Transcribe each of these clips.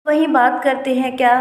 वहीं बात करते हैं क्या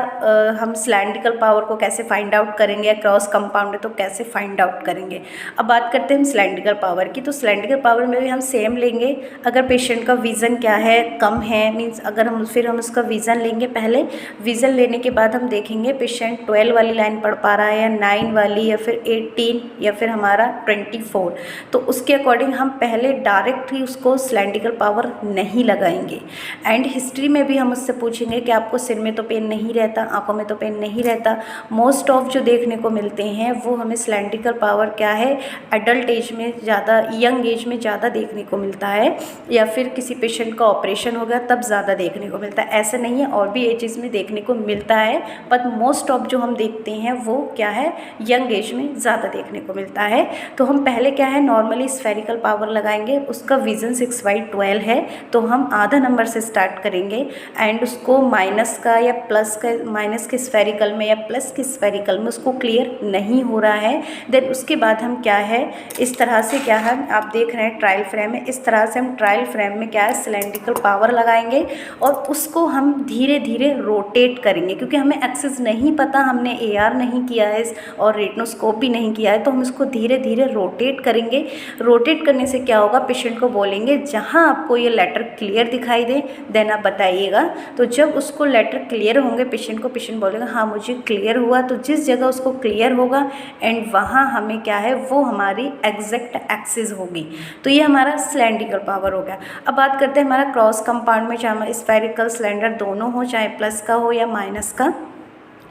हम सिलैंडरिकल पावर को कैसे फाइंड आउट करेंगे या क्रॉस कंपाउंड है तो कैसे फाइंड आउट करेंगे। अब बात करते हैं हम सिलैंडरिकल पावर की। तो सिलैंडरिकल पावर में भी हम सेम लेंगे। अगर पेशेंट का विज़न क्या है, कम है, मीन्स अगर हम उसका विज़न लेंगे। पहले विज़न लेने के बाद हम देखेंगे पेशेंट 12 वाली लाइन पढ़ पा रहा है या 9 वाली या फिर 18 या फिर हमारा 24। तो उसके अकॉर्डिंग हम पहले डायरेक्ट ही उसको सिलैंडरिकल पावर नहीं लगाएंगे। एंड हिस्ट्री में भी हम उससे पूछेंगे कि आपको सिर में तो पेन नहीं रहता, आंखों में तो पेन नहीं रहता। मोस्ट ऑफ जो देखने को मिलते हैं वो हमें सिलैंडरिकल पावर क्या है, एडल्ट एज में ज़्यादा, यंग एज में ज़्यादा देखने को मिलता है, या फिर किसी पेशेंट का ऑपरेशन हो गया तब ज़्यादा देखने को मिलता है। ऐसा नहीं है, और भी एजेस में देखने को मिलता है, बट मोस्ट ऑफ जो हम देखते हैं वो क्या है, यंग एज में ज़्यादा देखने को मिलता है। तो हम पहले क्या है, नॉर्मली स्फेरिकल पावर लगाएंगे। उसका विज़न 6/12 है, तो हम आधा नंबर से स्टार्ट करेंगे एंड उसको माइनस का या प्लस का, माइनस के स्फेरिकल में या प्लस के स्फेरिकल में उसको क्लियर नहीं हो रहा है। देन उसके बाद हम क्या है, इस तरह से क्या है, आप देख रहे हैं ट्रायल फ्रेम में, इस तरह से हम ट्रायल फ्रेम में क्या है सिलैंडरिकल पावर लगाएंगे और उसको हम धीरे धीरे रोटेट करेंगे। क्योंकि हमें एक्सेस नहीं पता, हमने AR नहीं किया है और रेटिनोस्कोप भी नहीं किया है, तो हम इसको धीरे धीरे रोटेट करेंगे। रोटेट करने से क्या होगा, पेशेंट को बोलेंगे जहाँ आपको ये लेटर क्लियर दिखाई दे देन आप बताइएगा। तो जब उसको लेटर क्लियर होंगे पेशेंट को, पेशेंट बोलेगा हाँ मुझे क्लियर हुआ, तो जिस जगह उसको क्लियर होगा एंड वहाँ हमें क्या है, वो हमारी एग्जैक्ट एक्सिस होगी। तो ये हमारा सिलैंडरिकल पावर हो गया। अब बात करते हैं हमारा क्रॉस कंपाउंड में, चाहे स्फेरिकल सिलेंडर दोनों हो, चाहे प्लस का हो या माइनस का।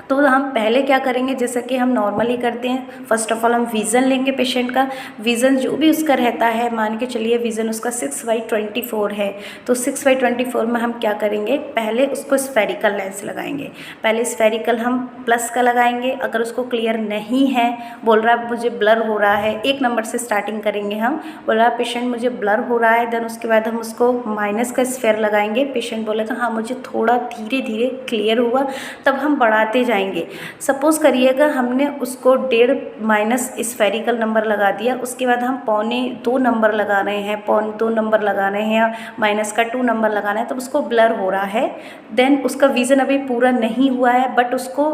तो हम पहले क्या करेंगे, जैसा कि हम नॉर्मली करते हैं, फर्स्ट ऑफ ऑल हम विज़न लेंगे पेशेंट का। विज़न जो भी उसका रहता है, मान के चलिए विज़न उसका 6/24 है, तो 6/24 में हम क्या करेंगे, पहले उसको स्फेरिकल लेंस लगाएंगे। पहले स्फेरिकल हम प्लस का लगाएंगे। अगर उसको क्लियर नहीं है, बोल रहा है मुझे ब्लर हो रहा है, 1 नंबर से स्टार्टिंग करेंगे हम, बोल रहा है पेशेंट मुझे ब्लर हो रहा है, देन उसके बाद हम उसको माइनस का स्फेयर लगाएंगे। पेशेंट बोलेगा हाँ मुझे थोड़ा धीरे धीरे क्लियर हुआ, तब हम बढ़ाते जाएंगे। सपोज करिएगा हमने उसको 1.5 माइनस स्फेरिकल नंबर लगा दिया, उसके बाद हम 1.25 नंबर लगा रहे हैं, 1.25 नंबर लगा रहे हैं, माइनस का 2 नंबर लगाना है, तब उसको ब्लर हो रहा है। देन उसका विज़न अभी पूरा नहीं हुआ है, बट उसको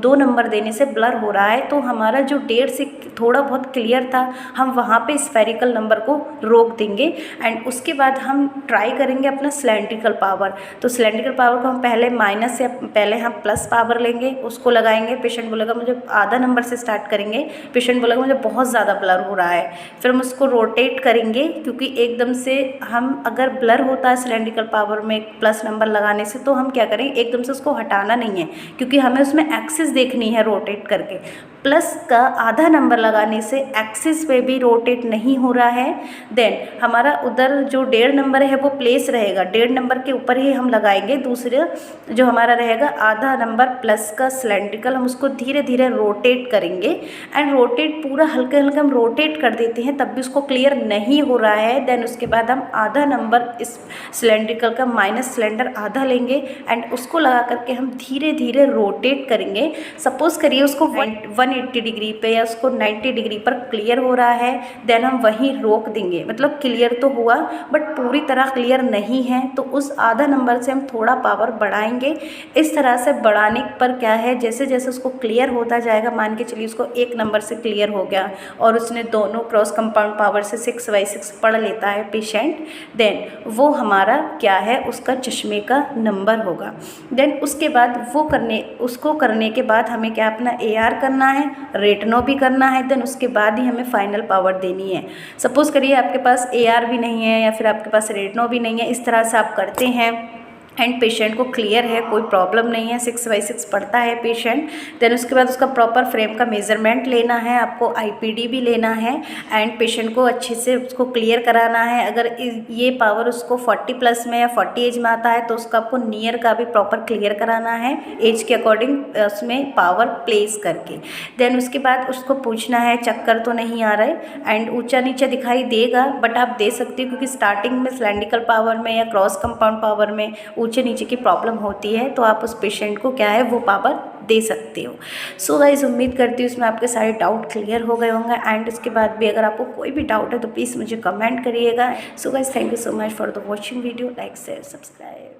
2 नंबर देने से ब्लर हो रहा है। तो हमारा जो 1.5 से थोड़ा बहुत क्लियर था, हम वहाँ पे स्फेरिकल नंबर को रोक देंगे एंड उसके बाद हम ट्राई करेंगे अपना सिलैंडरिकल पावर। तो सिलैंडरिकल पावर को हम पहले माइनस या पहले हम प्लस पावर लेंगे, उसको लगाएंगे। पेशेंट बोलेगा मुझे आधा नंबर से स्टार्ट करेंगे, पेशेंट बोलेगा मुझे बहुत ज़्यादा ब्लर हो रहा है, फिर हम उसको रोटेट करेंगे। क्योंकि एकदम से हम अगर ब्लर होता है सिलैंडरिकल पावर में प्लस नंबर लगाने से, तो हम क्या करें, एकदम से उसको हटाना नहीं है, क्योंकि हमें उसमें एक्सिस देखनी है रोटेट करके। प्लस का आधा नंबर लगाने से एक्सिस पे भी रोटेट नहीं हो रहा है। देन हमारा उधर जो 1.5 नंबर है वो प्लेस रहेगा, 1.5 नंबर के ऊपर ही हम लगाएंगे। दूसरे जो हमारा रहेगा आधा नंबर प्लस का सिलैंडरिकल, हम उसको धीरे धीरे रोटेट करेंगे एंड रोटेट पूरा हल्के हल्के हम रोटेट कर देते हैं, तब भी उसको क्लियर नहीं हो रहा है। देन उसके बाद हम आधा नंबर इस सिलैंडरिकल का माइनस सिलेंडर आधा लेंगे एंड उसको लगा करके हम धीरे धीरे रोटेट करेंगे। सपोज करिए उसको 180 डिग्री पे या उसको 90 डिग्री पर क्लियर हो रहा है, देन हम वहीं रोक देंगे। मतलब क्लियर तो हुआ बट पूरी तरह क्लियर नहीं है, तो उस आधा नंबर से हम थोड़ा पावर बढ़ाएंगे। इस तरह से बढ़ाने पर क्या है, जैसे जैसे उसको क्लियर होता जाएगा, मान के चलिए उसको 1 नंबर से क्लियर हो गया और उसने दोनों क्रॉस कंपाउंड पावर से 6/6 पढ़ लेता है पेशेंट, देन वो हमारा क्या है, उसका चश्मे का नंबर होगा। देन उसके बाद उसको करने के बाद हमें क्या अपना AR करना है, रेटिनो भी करना है, देन उसके बाद ही हमें फाइनल पावर देनी है। सपोज़ करिए आपके पास AR भी नहीं है या फिर आपके पास रेटिनो भी नहीं है, इस तरह से आप करते हैं एंड पेशेंट को क्लियर है, कोई प्रॉब्लम नहीं है, 6/6 पढ़ता है पेशेंट। देन उसके बाद उसका प्रॉपर फ्रेम का मेज़रमेंट लेना है, आपको IPD भी लेना है एंड पेशेंट को अच्छे से उसको क्लियर कराना है। अगर ये पावर उसको 40+ में या 40 एज में आता है तो उसका आपको नियर का भी प्रॉपर क्लियर कराना है, एज के अकॉर्डिंग उसमें पावर प्लेस करके। देन उसके बाद उसको पूछना है चक्कर तो नहीं आ रहा है एंड ऊंचा नीचा दिखाई देगा, बट आप दे सकते हो क्योंकि स्टार्टिंग में सिलैंडरिकल पावर में या क्रॉस कंपाउंड पावर में ऊंचे नीचे की प्रॉब्लम होती है, तो आप उस पेशेंट को क्या है वो पावर दे सकते हो। सो गाइस उम्मीद करती हूँ इसमें आपके सारे डाउट क्लियर हो गए होंगे एंड इसके बाद भी अगर आपको कोई भी डाउट है तो प्लीज़ मुझे कमेंट करिएगा। So guys thank you so much for the watching video, like share subscribe.